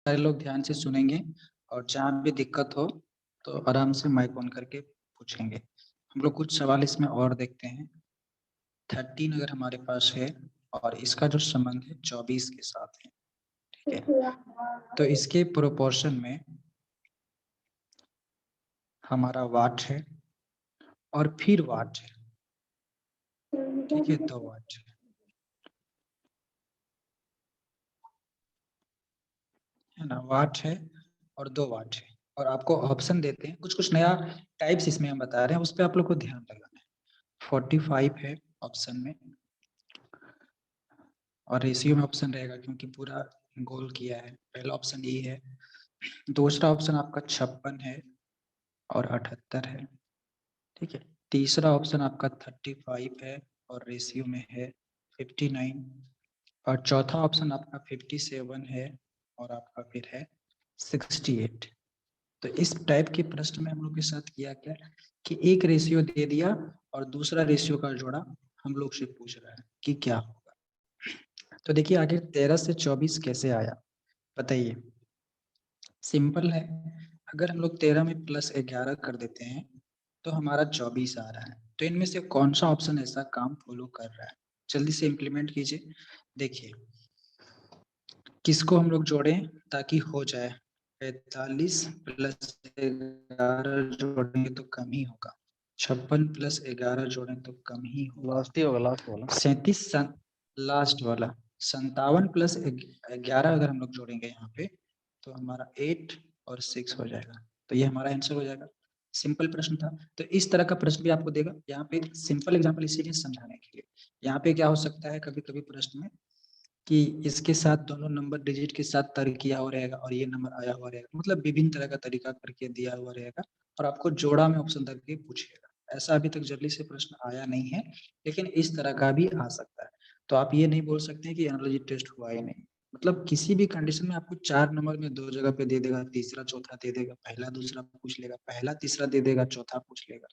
सारे लोग ध्यान से सुनेंगे और जहाँ भी दिक्कत हो तो आराम से माइक ऑन करके पूछेंगे। हम लोग कुछ सवाल इसमें और देखते हैं। 13 अगर हमारे पास है और इसका जो संबंध है 24 के साथ है, ठीक है, तो इसके प्रोपोर्शन में हमारा वाट है और फिर वाट है, ठीक है, 2 वाट है ना, वाट है और 2 वाट है। और आपको ऑप्शन देते हैं, कुछ कुछ नया टाइप्स इसमें हम बता रहे हैं, उस पर आप लोग को ध्यान लगाना है। 45 है ऑप्शन में और रेशियो में ऑप्शन रहेगा क्योंकि पूरा गोल किया है। पहला ऑप्शन ये है। दूसरा ऑप्शन आपका 56 है और 78 है, ठीक है। तीसरा ऑप्शन आपका 35 है और रेशियो में है 59। और चौथा ऑप्शन आपका 57 है और आपका फिर है 68। तो इस टाइप के प्रश्न में हम लोग के साथ किया क्या कि एक रेशियो दे दिया और दूसरा रेशियो का जोड़ा हम लोग से पूछ रहा है कि क्या होगा। तो देखिए आगे 13 से 24 कैसे आया बताइए। सिंपल है, अगर हम लोग 13 में प्लस 11 कर देते हैं तो हमारा 24 आ रहा है। तो इनमें से कौन सा ऑप्शन ऐसा काम फॉलो कर रहा है, जल्दी से इम्प्लीमेंट कीजिए। देखिए किसको हम लोग जोड़ें ताकि हो जाए। 45 प्लस 11 जोड़ेंगे तो कम ही होगा, 56 प्लस 11 जोड़ें तो कम ही होगा, लास्ट ही होगा, लास्ट वाला 37 लास्ट वाला 57 प्लस 11 अगर हम लोग जोड़ेंगे यहाँ पे तो हमारा 8 और 6 हो जाएगा। तो ये हमारा आंसर हो जाएगा। सिंपल प्रश्न था। तो इस तरह का प्रश्न भी आपको देगा। यहाँ पे सिंपल एग्जांपल इसीलिए समझाने के लिए। यहाँ पे क्या हो सकता है कभी कभी प्रश्न में कि इसके साथ दोनों नंबर डिजिट के साथ तर्क किया हुआ रहेगा और ये नंबर आया हुआ रहेगा, मतलब विभिन्न तरह का तरीका करके दिया हुआ रहेगा और आपको जोड़ा में ऑप्शन करके पूछेगा। ऐसा अभी तक जल्दी से प्रश्न आया नहीं है, लेकिन इस तरह का भी आ सकता है। तो आप ये नहीं बोल सकते कि एनालॉजी टेस्ट हुआ ही नहीं। मतलब किसी भी कंडीशन में आपको 4 नंबर में 2 जगह पे दे देगा, तीसरा चौथा दे देगा, पहला दूसरा पूछ लेगा, पहला तीसरा दे देगा, चौथा पूछ लेगा,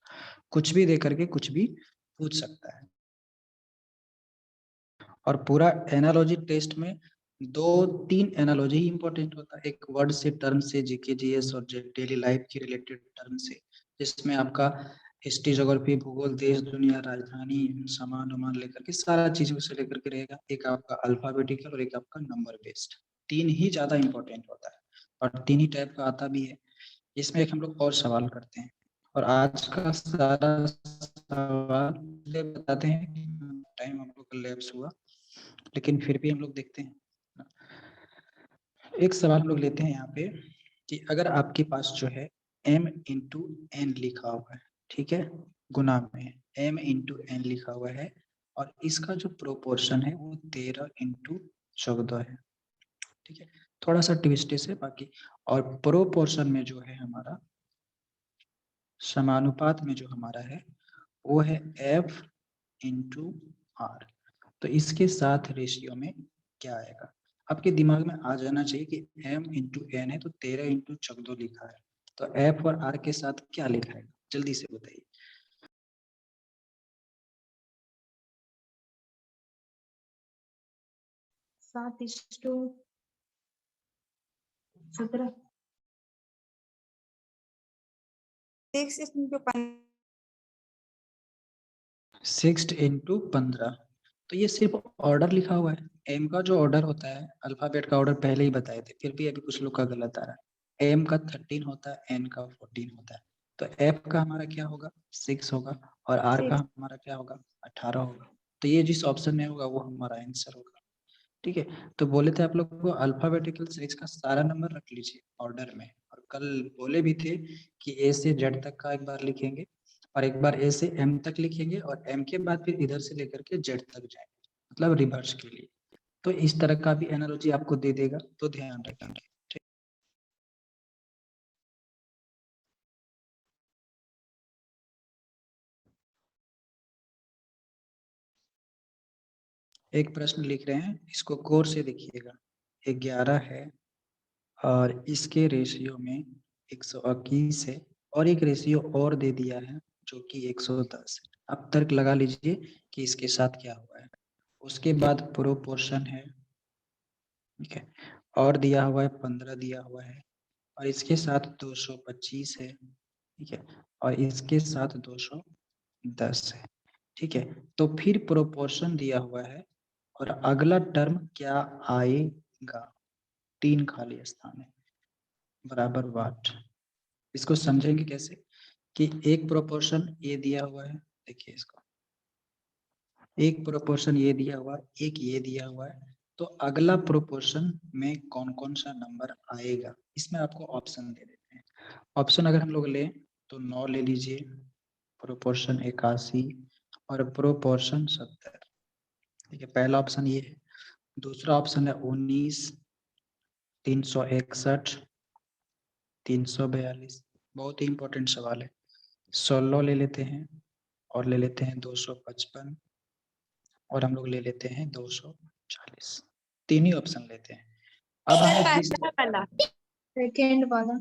कुछ भी दे करके कुछ भी पूछ सकता है। और पूरा एनालॉजी टेस्ट में 2-3 एनालॉजी ही इंपॉर्टेंट होता है। एक वर्ड से, टर्म से, जीके जीएस और डेली लाइफ की रिलेटेड टर्म से, जिसमें आपका हिस्ट्री, ज्योग्राफी, भूगोल, देश दुनिया, राजधानी, सामान उमान लेकर के सारा चीजों से लेकर के रहेगा। एक आपका अल्फाबेटिकल और एक आपका नंबर बेस्ड। 3 ही ज्यादा इंपॉर्टेंट होता है और 3 ही टाइप का आता भी है। इसमें एक हम लोग और सवाल करते हैं और आज का सारा सवाल बताते हैं। टाइम हम लोग का लैप्स हुआ, लेकिन फिर भी हम लोग देखते हैं। एक सवाल हम लोग लेते हैं यहाँ पे कि अगर आपके पास जो है m इंटू एन लिखा हुआ है, ठीक है, गुना में m इंटू एन लिखा हुआ है और इसका जो प्रोपोर्शन है वो 13 इंटू 14 है, ठीक है। थोड़ा सा ट्विस्ट है बाकी। और प्रोपोर्शन में जो है हमारा, समानुपात में जो हमारा है वो है f इंटू आर। तो इसके साथ रेशियो में क्या आएगा आपके दिमाग में आ जाना चाहिए कि m इंटू एन है तो 13 इंटू 14 लिखा है, तो f और r के साथ क्या लिखा है, जल्दी से बताइए। 7:17 6 इंटू 15। तो ये सिर्फ ऑर्डर लिखा हुआ है। m का जो ऑर्डर होता है, अल्फाबेट का ऑर्डर पहले ही बताए थे, फिर भी अभी कुछ लोग का गलत आ रहा है। m का 13 होता है, n का 14 होता है। तो f का हमारा क्या होगा, 6 होगा और r का हमारा क्या होगा, 18 होगा। तो ये जिस ऑप्शन में होगा वो हमारा आंसर होगा, ठीक है। तो बोले थे आप लोग को अल्फाबेटिकल सीरीज का सारा नंबर रख लीजिए ऑर्डर में, और कल बोले भी थे कि ए से जेड तक का एक बार लिखेंगे और एक बार ए से एम तक लिखेंगे और एम के बाद फिर इधर से लेकर के जेड तक जाएंगे, मतलब रिवर्स के लिए। तो इस तरह का भी एनालॉजी आपको दे देगा, तो ध्यान रखेंगे। ठीक, एक प्रश्न लिख रहे हैं, इसको गौर से देखिएगा। 11 है और इसके रेशियो में 121 है और एक रेशियो और दे दिया है जो कि 110 है। अब तर्क लगा लीजिए कि इसके साथ क्या हुआ है। उसके बाद प्रोपोर्शन है, ठीक है, और दिया हुआ है 15 दिया हुआ है, और इसके साथ 225 है, ठीक है, और इसके साथ 210 है, ठीक है। तो फिर प्रोपोर्शन दिया हुआ है और अगला टर्म क्या आएगा, 3 खाली स्थान है, बराबर वाट। इसको समझेंगे कैसे कि एक प्रोपोर्शन ये दिया हुआ है, देखिए इसको, एक प्रोपोर्शन ये दिया हुआ है, एक ये दिया हुआ है, तो अगला प्रोपोर्शन में कौन कौन सा नंबर आएगा, इसमें आपको ऑप्शन दे देते हैं। ऑप्शन अगर हम लोग लें तो 9 ले लीजिए, प्रोपोर्शन 81 और प्रोपोर्शन 70, ठीक है, पहला ऑप्शन ये है। दूसरा ऑप्शन है 19, 361, 342, बहुत ही इंपॉर्टेंट सवाल है। 16 ले लेते हैं और ले लेते हैं 255 और हम लोग ले लेते हैं 240, तीन ही ऑप्शन लेते हैं। अब हम लोग सेकेंड वाला,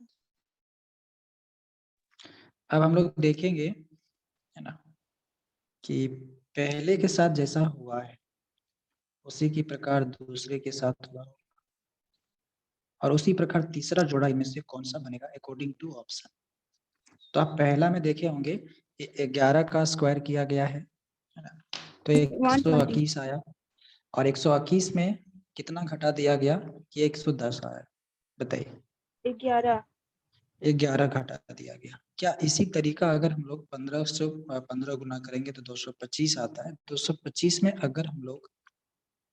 अब हम लोग देखेंगे, है ना, कि पहले के साथ जैसा हुआ है उसी की प्रकार दूसरे के साथ हुआ और उसी प्रकार तीसरा जोड़ा इनमें से कौन सा बनेगा अकॉर्डिंग टू ऑप्शन। तो आप पहला में देखे होंगे 11 का स्क्वायर किया गया है ना, तो 121 आया, और 121 में कितना घटा दिया गया कि 110 आया, बताइए। 11 घटा दिया गया। क्या इसी तरीका अगर हम लोग 15 गुना करेंगे तो 225 आता है, 225 में अगर हम लोग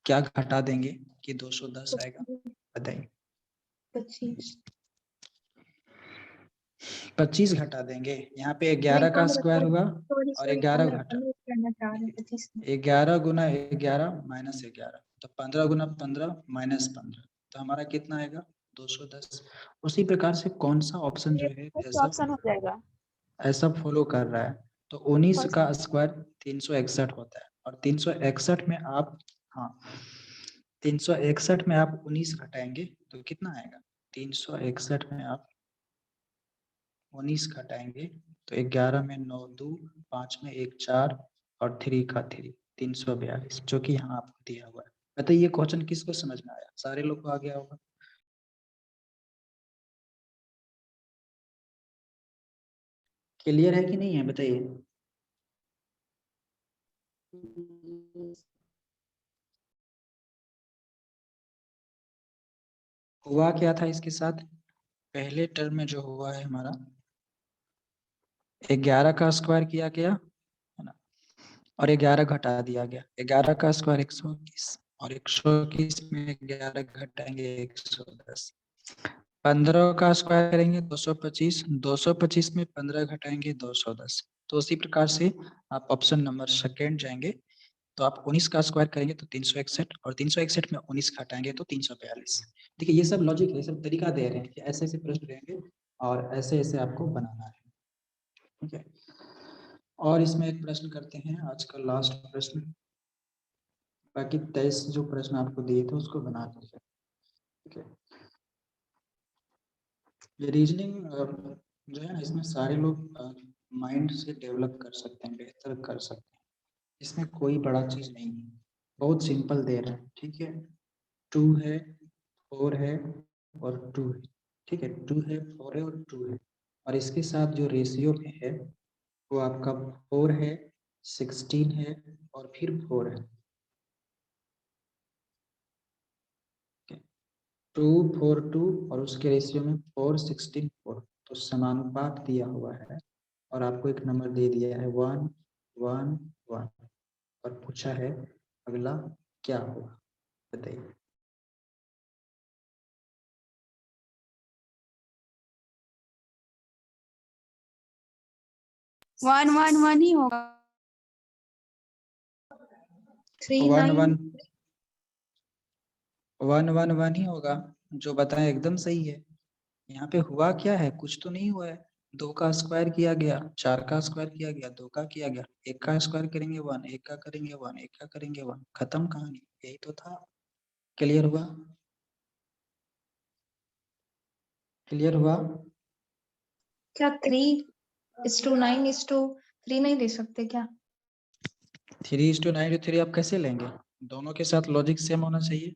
क्या घटा देंगे कि 210 आएगा, बताइए। 25 घटा देंगे, यहाँ पे 11 का स्क्वायर हुआ और 11 घटा, 11 गुना 11 माइनस 11, तो 15 गुना 15 माइनस 15, तो हमारा कितना आएगा 210। उसी प्रकार से कौन सा ऑप्शन जो है ऑप्शन हो जाएगा, ऐसा फॉलो कर रहा है, तो 19 का स्क्वायर 361 होता है, और 361 में आप, हाँ, 361 में आप 19 घटाएंगे तो कितना आएगा, 361 में आप 19 घटाएंगे तो 11 में 9 2, 5 में 1 4 और 3 का 3, 342, जो कि यहाँ आपको दिया हुआ है। बताइए ये क्वेश्चन किसको समझ में आया, सारे लोग को आ गया होगा। क्लियर है कि नहीं है, बताइए। हुआ क्या था इसके साथ, पहले टर्म में जो हुआ है हमारा 11 का स्क्वायर किया गया है ना, और 11 घटा दिया गया, 11 का स्क्वायर 121 और 121 में 11 घटाएंगे 110, 15 का स्क्वायर करेंगे 225, 225 में 15 घटाएंगे 210। तो उसी प्रकार से आप ऑप्शन नंबर सेकेंड जाएंगे, तो आप 19 का स्क्वायर करेंगे तो 361 और 361 में 19 घटाएंगे तो 342। देखिए ये सब लॉजिक है, सब तरीका दे रहे हैं कि ऐसे ऐसे प्रश्न रहेंगे और ऐसे ऐसे आपको बनाना है, ठीक है। और इसमें एक प्रश्न करते हैं आज का लास्ट प्रश्न, बाकी 23 जो प्रश्न आपको दिए थे उसको बना लीजिए, ठीक है। ये रीजनिंग जो है ना, इसमें सारे लोग माइंड से डेवलप कर सकते हैं, बेहतर कर सकते हैं, इसमें कोई बड़ा चीज नहीं है, बहुत सिंपल दे रहे हैं, ठीक है। 2 है, 4 है और 2 है, ठीक है, 2 है, 4 है और 2 है, और इसके साथ जो रेशियो में है वो आपका 4 है, 16 है और फिर 4 है, 2 4 2 और उसके रेशियो में 4 16 4, तो समानुपात दिया हुआ है और आपको एक नंबर दे दिया है 1 1 1 और पूछा है अगला क्या होगा, बताइए। 1 1 1 ही होगा, 3 1 9 1 1 1 1 ही होगा, जो बताएं एकदम सही है। यहाँ पे हुआ क्या है, कुछ तो नहीं हुआ है, 2 का स्क्वायर किया गया, 4 का स्क्वायर किया गया, 2 का किया गया, 1 का स्क्वायर करेंगे 1, 1 का करेंगे 1, 1 का करेंगे 1, खत्म कहानी, यही तो था। क्लियर हुआ, क्लियर हुआ। क्या 3:9:3 नहीं दे सकते क्या? 3:9:3 आप कैसे लेंगे, दोनों के साथ लॉजिक सेम होना चाहिए।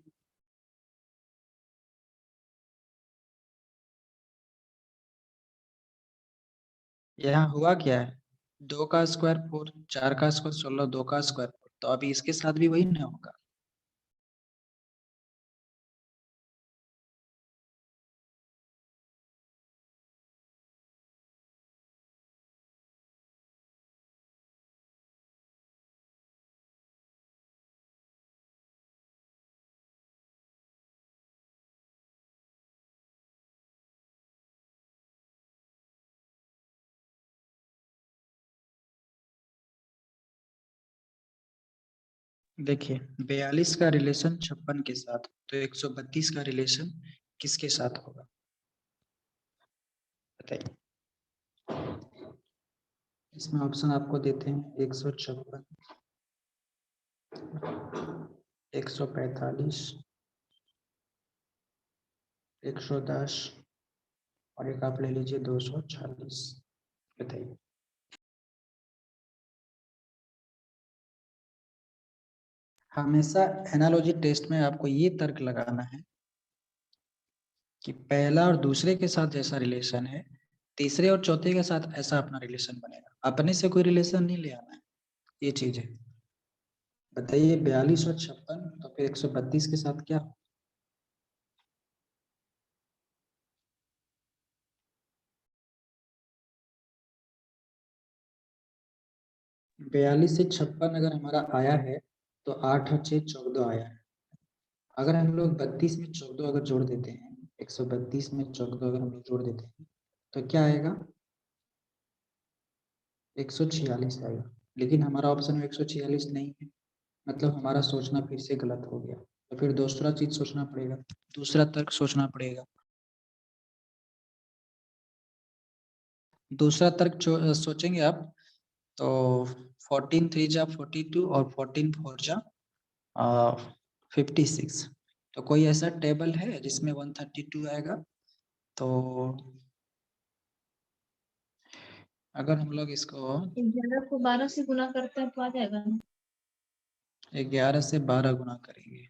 यहाँ हुआ क्या है, 2 का स्क्वायर 4, 4 का स्क्वायर 16, 2 का स्क्वायर 4, तो अभी इसके साथ भी वही ना होगा। देखिए 42 का रिलेशन 56 के साथ, तो 132 का रिलेशन किसके साथ होगा बताइए। इसमें ऑप्शन आपको देते हैं 156, 145, 110 और एक आप ले लीजिए 240, बताइए। हमेशा एनालॉजी टेस्ट में आपको ये तर्क लगाना है कि पहला और दूसरे के साथ जैसा रिलेशन है, तीसरे और चौथे के साथ ऐसा अपना रिलेशन बनेगा, अपने से कोई रिलेशन नहीं ले आना है, ये चीज है। बताइए 42 और 56, तो फिर 132 के साथ क्या? 42 से 56 अगर हमारा आया है तो 8 और 6 14 आया है। अगर हम लोग 32 में 14 अगर जोड़ देते हैं, 132 में 14 अगर हम लोग जोड़ देते हैं तो क्या आएगा? 146 आएगा। लेकिन हमारा ऑप्शन में 146 नहीं है, मतलब हमारा सोचना फिर से गलत हो गया। तो फिर दूसरा चीज सोचना पड़ेगा, दूसरा तर्क सोचना पड़ेगा। दूसरा तर्क सोचेंगे आप तो 14 3 जा 42 और 14 4 जा 56। तो कोई ऐसा टेबल है जिसमें 132 आएगा? तो अगर हम लोग इसको 11 को 12 से गुना करते हैं तो आ जाएगा ना। 11 से 12 गुना करेंगे,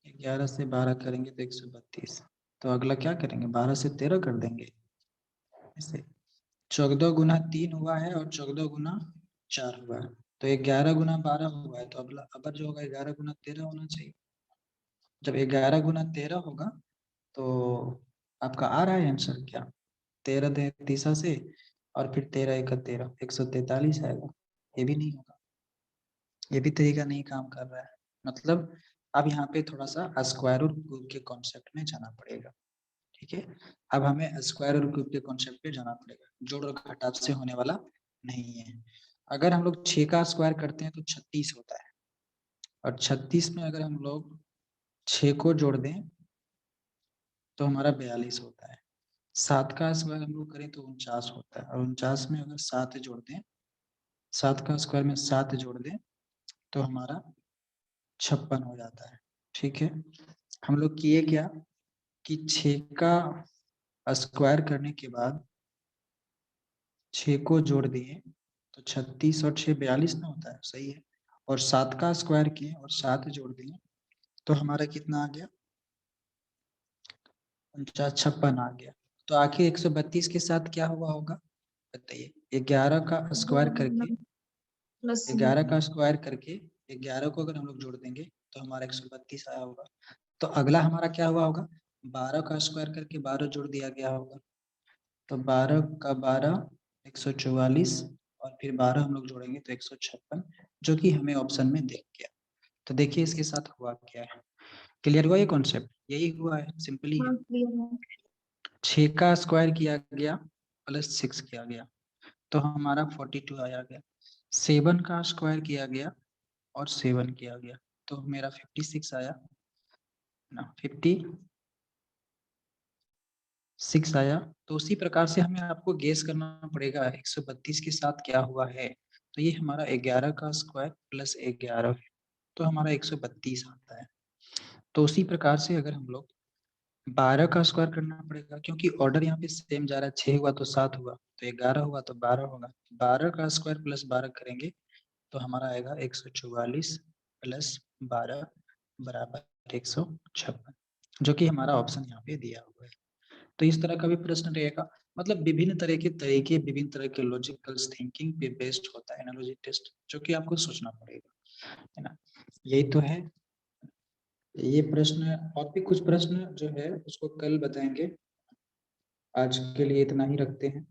11 से 12 करेंगे तो 132। तो अगला क्या करेंगे, 12 से 13 कर देंगे। ऐसे 14 गुना 3 हुआ है और 14 गुना 4 हुआ है, तो 11 गुना 12 हुआ है, तो अगला अबर जो होगा 11 गुना 13 होना चाहिए। जब 11 गुना 13 होगा तो आपका आ रहा है आंसर क्या? 13 तीसा से और फिर 13 एक 13, 143 आएगा। ये भी नहीं होगा, ये भी तरीका नहीं काम कर रहा है। मतलब अब यहाँ पे थोड़ा सा स्क्वायर रूट क्यूब के कॉन्सेप्ट में जाना पड़ेगा। ठीक है, अब हमें स्क्वायर रूट क्यूब के कॉन्सेप्ट पे जाना पड़ेगा, जोड़ और घटाव से होने वाला नहीं है। अगर हम लोग 6 का स्क्वायर करते हैं तो 36 होता है, और 36 में अगर हम लोग 6 को जोड़ दें तो हमारा 42 होता है। 7 का स्क्वायर हम लोग करें तो 49 होता है, और 49 में अगर 7 जोड़ दें, 7 का स्क्वायर में 7 जोड़ दें तो हमारा 56 हो जाता है। ठीक है, हम लोग किए क्या कि 6 का स्क्वायर करने के बाद 6 को जोड़ दिए तो 36 और 6 42 ना होता है, सही है। और 7 का स्क्वायर किए और 7 जोड़ दिए तो हमारा कितना आ गया? 56 आ गया। तो आखिर 132 के साथ क्या हुआ होगा बताइए। 11 का स्क्वायर करके, प्लस 11 का स्क्वायर करके 11 को अगर हम लोग जोड़ देंगे तो हमारा 132 आया होगा। तो अगला हमारा क्या हुआ होगा, 12 का स्क्वायर करके 12 जोड़ दिया गया होगा, तो 12 का 12 144, और फिर 12 हम लोग जोड़ेंगे तो 156, जो कि हमें ऑप्शन में दिख गया। तो देखिए इसके साथ हुआ क्या है, क्लियर हुआ ये कॉन्सेप्ट? यही हुआ है, सिंपली है। हाँ क्लियर है। 6 का स्क्वायर किया गया प्लस 6 किया गया तो हमारा 42 आया गया। 7 का स्क्वायर किया गया और 7 किया गया तो मेरा 56 आया ना, 56 आया। तो उसी प्रकार से हमें आपको गेस करना पड़ेगा 132 के साथ क्या हुआ है। तो ये हमारा 11 का स्क्वायर प्लस 11 है, तो हमारा 132 आता है। तो उसी प्रकार से अगर हम लोग 12 का स्क्वायर करना पड़ेगा, क्योंकि ऑर्डर यहाँ पे सेम जा रहा है, 6 हुआ तो 7 हुआ, तो 11 हुआ तो 12 होगा। 12 का स्क्वायर प्लस 12 करेंगे तो हमारा आएगा 144 प्लस 12 बराबर 156, जो कि हमारा ऑप्शन यहाँ पे दिया हुआ है। तो इस तरह का भी प्रश्न रहेगा। मतलब विभिन्न तरह के तरीके, विभिन्न तरह के लॉजिकल थिंकिंग पे बेस्ड होता है एनालॉजी टेस्ट, जो कि आपको सोचना पड़ेगा, है ना। यही तो है ये प्रश्न। और भी कुछ प्रश्न जो है उसको कल बताएंगे, आज के लिए इतना ही रखते हैं।